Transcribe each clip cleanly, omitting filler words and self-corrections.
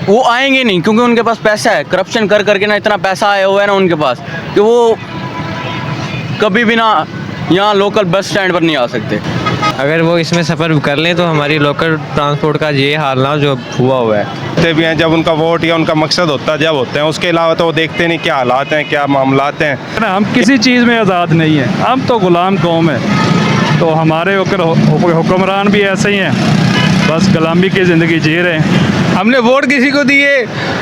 वो आएंगे नहीं, क्योंकि उनके पास पैसा है। करप्शन कर करके ना इतना पैसा आया हुआ है ना उनके पास कि वो कभी भी ना यहाँ लोकल बस स्टैंड पर नहीं आ सकते। अगर वो इसमें सफ़र कर लें तो हमारी लोकल ट्रांसपोर्ट का ये हाल ना जो हुआ हुआ है। भी हैं जब उनका वोट या उनका मकसद होता है जब होते हैं, उसके अलावा तो वो देखते नहीं क्या हालात हैं, क्या मामलात हैं। हम किसी चीज़ में आज़ाद नहीं हैं, हम तो ग़ुलाम कौम है। तो हमारे हुक्मरान भी ऐसे ही हैं, बस गुलामी की ज़िंदगी जी रहे हैं। हमने वोट किसी को दिए,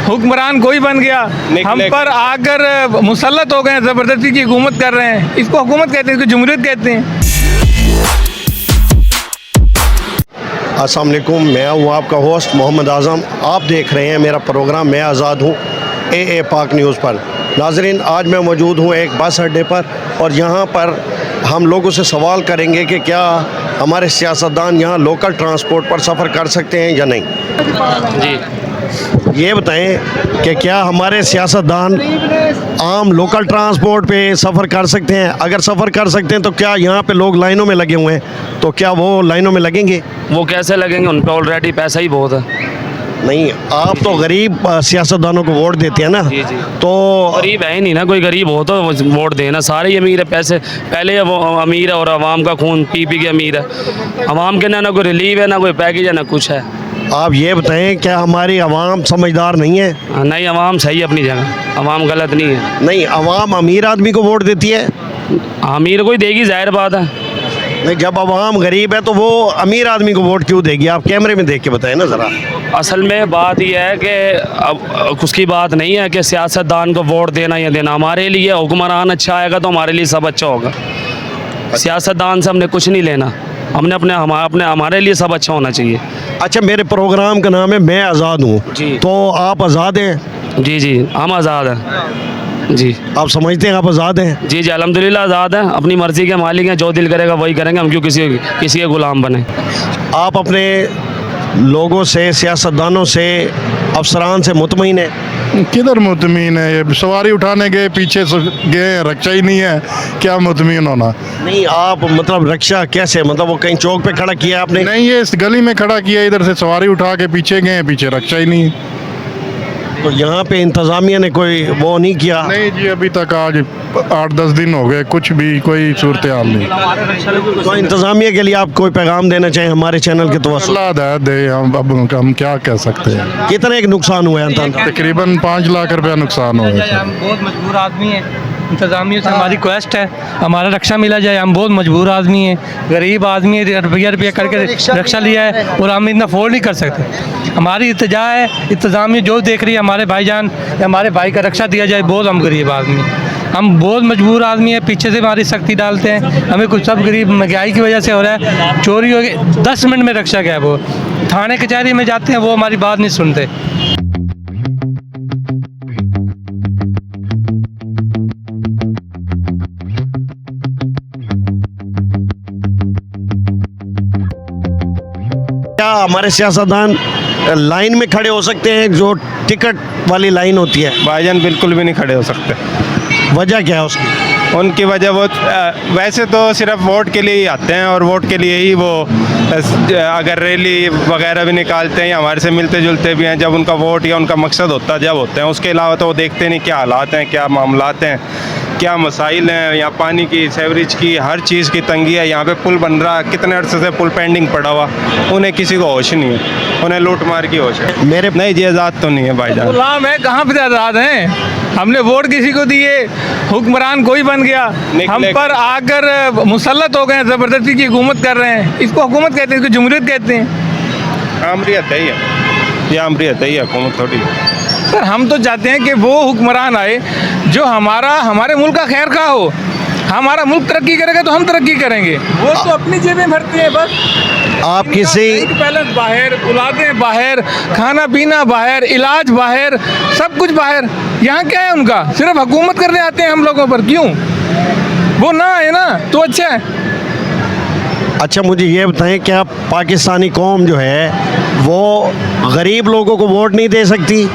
हुक्मरान कोई बन गया, हम पर आकर मुसल्लत हो गए, ज़बरदस्ती की हुकूमत कर रहे हैं। इसको हुकूमत कहते हैं, इसको जमहूरियत कहते हैं। अस्सलाम वालेकुम, मैं हूँ आपका होस्ट मोहम्मद आज़म। आप देख रहे हैं मेरा प्रोग्राम मैं आज़ाद हूँ ए पाक न्यूज़ पर। नाज़रीन, आज मैं मौजूद हूँ एक बस अड्डे पर और यहाँ पर हम लोगों से सवाल करेंगे कि क्या हमारे सियासतदान यहाँ लोकल ट्रांसपोर्ट पर सफ़र कर सकते हैं या नहीं। जी, ये बताएं कि क्या हमारे सियासतदान आम लोकल ट्रांसपोर्ट पे सफ़र कर सकते हैं? अगर सफ़र कर सकते हैं तो क्या यहाँ पे लोग लाइनों में लगे हुए हैं, तो क्या वो लाइनों में लगेंगे? वो कैसे लगेंगे, उन पर ऑलरेडी पैसा ही बहुत है। नहीं, आप तो गरीब सियासतदानों को वोट देते हैं ना। जी जी, तो गरीब है ही नहीं ना, कोई गरीब हो तो वोट देना। सारे ही अमीर है, पैसे पहले वो अमीर है और आवाम का खून पी पी के अमीर है। आवाम के ना कोई रिलीफ है, ना कोई पैकेज है, ना कुछ है। आप ये बताएं, क्या हमारी आवाम समझदार नहीं है? नहीं, आवाम सही है अपनी जगह, आवाम गलत नहीं है। नहीं, आवाम अमीर आदमी को वोट देती है। अमीर कोई देगी, जाहिर बात है। नहीं, जब आवाम गरीब है तो वो अमीर आदमी को वोट क्यों देगी? आप कैमरे में देख के बताएं ना ज़रा। असल में बात यह है कि अब उसकी बात नहीं है कि सियासतदान को वोट देना या देना। हमारे लिए हुक्मरान अच्छा आएगा तो हमारे लिए सब अच्छा होगा। सियासतदान से हमने कुछ नहीं लेना, हमने हमारे लिए सब अच्छा होना चाहिए। अच्छा, मेरे प्रोग्राम का नाम है मैं आज़ाद हूँ, जी। तो आप आज़ाद हैं? जी जी, हम आज़ाद हैं। जी, आप समझते हैं आप आज़ाद हैं? जी जी, अल्हम्दुलिल्लाह आज़ाद हैं, अपनी मर्ज़ी के मालिक हैं। जो दिल करेगा वही करेंगे, हम क्यों किसी के ग़ुलाम बने। आप अपने लोगों से, सियासतदानों से, अफसरान से मुतमईन है? किधर मुतमीन है? ये सवारी उठाने गए, पीछे से गए, रक्षा ही नहीं है, क्या मुतमीन होना। नहीं, आप मतलब रक्षा कैसे, मतलब वो कहीं चौक पे खड़ा किया आपने? नहीं, ये इस गली में खड़ा किया, इधर से सवारी उठा के पीछे गए, पीछे रक्षा ही नहीं है। तो यहाँ पे इंतज़ामिया ने कोई वो नहीं किया? नहीं जी, अभी तक आज 8-10 दिन हो गए, कुछ भी कोई सूरत हाल नहीं। तो इंतज़ामिया के लिए आप कोई पैगाम देना चाहें हमारे चैनल के तो? अल्लाह हिदायत दे, हम क्या कह सकते हैं। कितने एक नुकसान हुआ है? तकरीबन 5 लाख रुपया नुकसान हुआ है। हम बहुत मजबूर आदमी हैं, इंतज़ामिया से हमारी रिक्वेस्ट है हमारा रक्षा मिला जाए। हम बहुत मजबूर आदमी हैं, गरीब आदमी है, रुपया करके रक्षा लिया है और हम इतना अफोर्ड नहीं कर सकते। हमारी इल्तिजा है, इंतज़ामिया जो देख रही है हमारे भाईजान, हमारे भाई का रक्षा दिया जाए। बहुत हम गरीब आदमी, हम बहुत मजबूर आदमी है, पीछे से हमारी सख्ती डालते हैं। हमें कुछ सब गरीब महंगाई की वजह से हो रहा है, चोरी हो गई, 10 मिनट में रक्षा गया। वो थाने कचहरी में जाते हैं, वो हमारी बात नहीं सुनते। क्या हमारे सियासतदान लाइन में खड़े हो सकते हैं, जो टिकट वाली लाइन होती है? भाईजान बिल्कुल भी नहीं खड़े हो सकते। वजह क्या है उसकी? उनकी वजह वो वैसे तो सिर्फ वोट के लिए ही आते हैं और वोट के लिए ही वो अगर रैली वगैरह भी निकालते हैं या हमारे से मिलते जुलते भी हैं। जब उनका वोट या उनका मकसद होता है जब होते हैं, उसके अलावा तो वो देखते नहीं क्या हालात हैं, क्या मामलात हैं, क्या मसाइल हैं। यहाँ पानी की, सेवरेज की, हर चीज़ की तंगी है। यहाँ पे पुल बन रहा है, कितने अरसे से पुल पेंडिंग पड़ा हुआ, उन्हें किसी को होश नहीं है, उन्हें लूट मार की होश है। मेरे नहीं जी, आज़ाद तो नहीं है भाईजान। गुलाम है, कहाँ पे आज़ाद हैं? हमने वोट किसी को दिए, हुक्मरान कोई बन गया, हम पर आकर मुसल्लत हो गए, ज़बरदस्ती की हुकूमत कर रहे हैं। इसको हुकूमत कहते हैं, इसको जमहूरियत कहते हैं। आमरीत है ये आमरीत है, ये हुकूमत थोड़ी। सर, हम तो चाहते हैं कि वो हुक्मरान आए जो हमारे मुल्क का खैर खा हो। हमारा मुल्क तरक्की करेगा तो हम तरक्की करेंगे। वो तो अपनी जेबें भरते हैं बस। आप किसी बैलेंस बाहर, औलादें बाहर, खाना पीना बाहर, इलाज बाहर, सब कुछ बाहर। यहाँ क्या है उनका? सिर्फ हुकूमत करने आते हैं हम लोगों पर। क्यों? वो ना है ना तो अच्छा है। अच्छा, मुझे ये बताएं, क्या पाकिस्तानी कौम जो है वो गरीब लोगों को वोट नहीं दे सकती?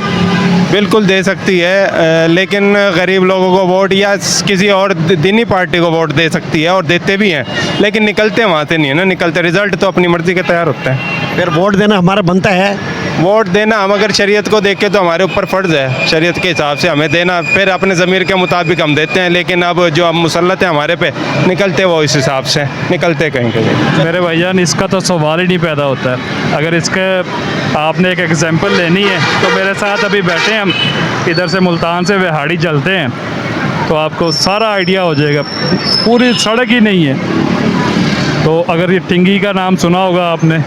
बिल्कुल दे सकती है, लेकिन गरीब लोगों को वोट या किसी और दीनी पार्टी को वोट दे सकती है और देते भी हैं, लेकिन निकलते वहाँ से नहीं है ना। निकलते रिजल्ट तो अपनी मर्ज़ी के तैयार होते हैं। फिर वोट देना हमारा बनता है। वोट देना हम अगर शरीयत को देख के तो हमारे ऊपर फ़र्ज़ है, शरीयत के हिसाब से हमें देना, फिर अपने ज़मीर के मुताबिक हम देते हैं। लेकिन अब जो हम मुसल्लत है हमारे पे, निकलते वो इस हिसाब से निकलते कहीं कहीं। मेरे भैया इसका तो सवाल ही नहीं पैदा होता है। अगर इसके आपने एक एग्जांपल लेनी है तो मेरे साथ अभी बैठे हैं हम, इधर से मुल्तान से विहाड़ी चलते हैं तो आपको सारा आइडिया हो जाएगा, पूरी सड़क ही नहीं है। तो अगर ये टिंगी का नाम सुना होगा आपने,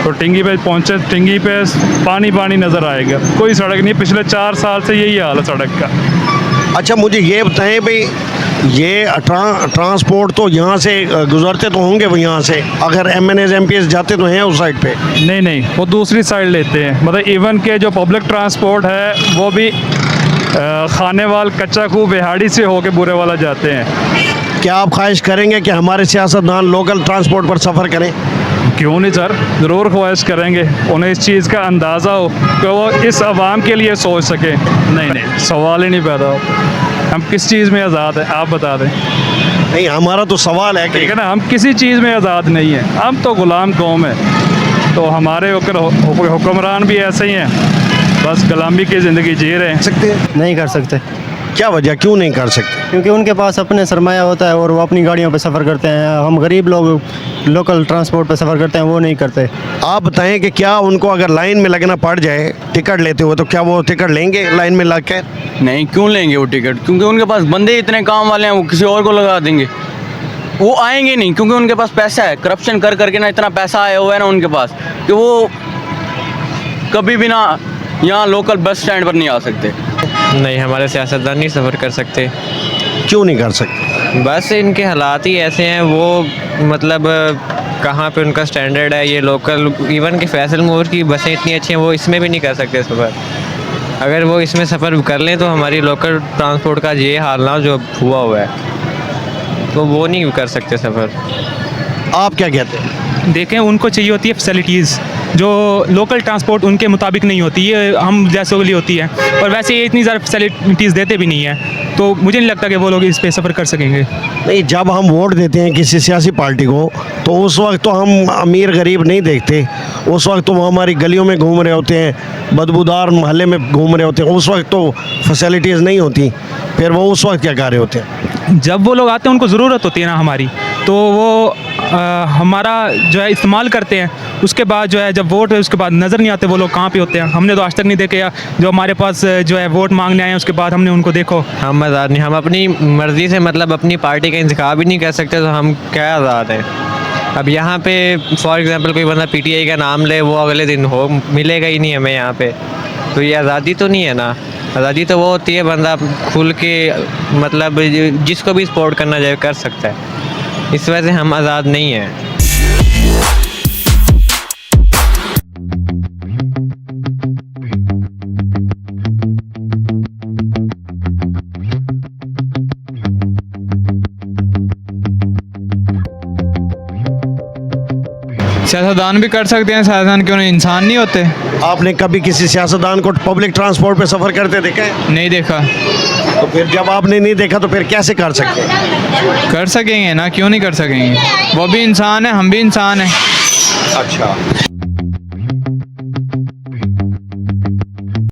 तो टिंगी पे पहुँचे, टिंगी पे पानी पानी नज़र आएगा, कोई सड़क नहीं। पिछले 4 साल से यही हाल है सड़क का। अच्छा मुझे ये बताएं भाई, ये ट्रांसपोर्ट तो यहाँ से गुजरते तो होंगे वो यहाँ से, अगर MNAs MPs जाते तो हैं उस साइड पे? नहीं, वो दूसरी साइड लेते हैं। मतलब इवन के जो पब्लिक ट्रांसपोर्ट है वो भी खानेवाल, कच्चा खूह, बिहाड़ी से होके बुरे वाला जाते हैं। क्या आप ख्वाहिश करेंगे कि हमारे सियासतदान लोकल ट्रांसपोर्ट पर सफ़र करें? क्यों नहीं सर, ज़रूर ख्वाहिश करेंगे। उन्हें इस चीज़ का अंदाज़ा हो कि वो इस आवाम के लिए सोच सके। नहीं, सवाल ही नहीं पैदा हो। हम किस चीज़ में आज़ाद है आप बता दें। नहीं, हमारा तो सवाल है कि ना, हम किसी चीज़ में आज़ाद नहीं है, हम तो ग़ुलाम कौम है। तो हमारे हुक्मरान भी ऐसे ही हैं, बस गुलामी की ज़िंदगी जी रहे हैं। सकते हैं? नहीं कर सकते। क्या वजह, क्यों नहीं कर सकते? क्योंकि उनके पास अपने सरमाया होता है और वो अपनी गाड़ियों पे सफ़र करते हैं। हम गरीब लोग लोकल ट्रांसपोर्ट पे सफ़र करते हैं, वो नहीं करते। आप बताएं कि क्या उनको अगर लाइन में लगना पड़ जाए टिकट लेते हुए, तो क्या वो टिकट लेंगे लाइन में लग कर? नहीं, क्यों लेंगे वो टिकट? क्योंकि उनके पास बंदे इतने काम वाले हैं, वो किसी और को लगा देंगे। वो आएंगे नहीं क्योंकि उनके पास पैसा है। करप्शन कर करके ना इतना पैसा आया हुआ है ना उनके पास कि वो कभी भी ना यहाँ लोकल बस स्टैंड पर नहीं आ सकते। नहीं, हमारे सियासतदान नहीं सफ़र कर सकते। क्यों नहीं कर सकते? बस इनके हालात ही ऐसे हैं। वो मतलब कहाँ पे उनका स्टैंडर्ड है। ये लोकल इवन कि फैसल मोर की बसें इतनी अच्छी हैं, वो इसमें भी नहीं कर सकते सफ़र। अगर वो इसमें सफ़र कर लें तो हमारी लोकल ट्रांसपोर्ट का ये हाल ना जो हुआ हुआ है, तो वो नहीं कर सकते सफ़र। आप क्या कहते हैं? देखें, उनको चाहिए होती है फैसिलिटीज़ जो लोकल ट्रांसपोर्ट उनके मुताबिक नहीं होती, ये हम जैसों के लिए होती है। और वैसे ये इतनी ज़्यादा फैसिलिटीज़ देते भी नहीं है, तो मुझे नहीं लगता कि वो लोग इस पे सफ़र कर सकेंगे। नहीं, जब हम वोट देते हैं किसी सियासी पार्टी को तो उस वक्त तो हम अमीर गरीब नहीं देखते। उस वक्त तो वो हमारी गलियों में घूम रहे होते हैं, बदबूदार मोहल्ले में घूम रहे होते हैं। उस वक्त तो फैसिलिटीज़ नहीं होती, फिर वो उस वक्त क्या कर रहे होते हैं? जब वो लोग आते हैं उनको ज़रूरत होती है ना हमारी, तो वो हमारा जो है इस्तेमाल करते हैं। उसके बाद जो है जब वोट है उसके बाद नज़र नहीं आते वो लोग कहाँ पे होते हैं। हमने तो आज तक नहीं देखे, जो हमारे पास जो है वोट मांगने आए हैं उसके बाद हमने उनको देखो। हम आज़ाद नहीं, हम अपनी मर्ज़ी से मतलब अपनी पार्टी का इंतखाब ही नहीं कर सकते, तो हम क्या आज़ाद हैं? अब यहाँ पे फॉर एग्ज़ाम्पल कोई बंदा PTI का नाम ले, वो अगले दिन हो मिलेगा ही नहीं हमें यहाँ पे, तो ये आज़ादी तो नहीं है ना। आज़ादी तो वो होती है बंदा खुल के मतलब जिसको भी सपोर्ट करना चाहे कर सकता है। इस वजह से हम आज़ाद नहीं हैं। सियासतदान भी कर सकते हैं, सियासतदान क्यों नहीं, इंसान नहीं होते? आपने कभी किसी सियासतदान को पब्लिक ट्रांसपोर्ट पे सफ़र करते देखा है? नहीं देखा। तो फिर जब आपने नहीं देखा तो फिर कैसे कर सकते हैं? कर सकेंगे ना, क्यों नहीं कर सकेंगे? वो भी इंसान है, हम भी इंसान हैं। अच्छा,